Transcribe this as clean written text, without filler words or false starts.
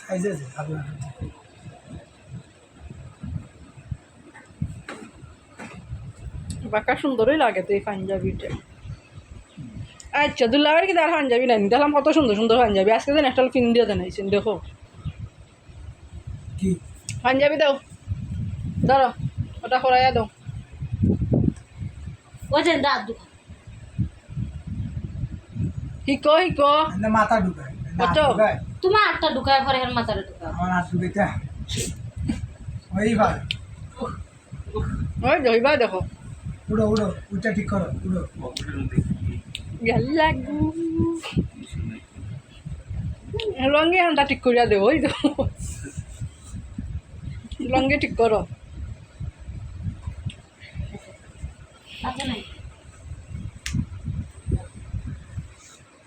Size আছে ভালো বাঁকা সুন্দরই লাগে তো এই পাঞ্জাবিটা। আচ্ছা দুলাভাইয়ের কি তার পাঞ্জাবি নাই দেখলাম কত সুন্দর সুন্দর পাঞ্জাবি আজকে দিন একটা পিন দিয়ে জানাইছেন দেখো কি পাঞ্জাবি দাও ধরো ওটা করাইয়া দাও ওজন রাত দুঃখ হিকো হিকো না মাথা ঢুকায় কত? তোমার আটটা ঢুকায় পরে হের মাথারে ঢুকায় আমার হাত ঢুকাইতে ওই ভাই ওই ধরবা দেখো উড়ো উড়ো উঠা ঠিক করো উড়ো লাগু লঙ্গে আনটা ঠিক করিয়া দেবো ওই তো লঙ্গে ঠিক করো আচ্ছা নাই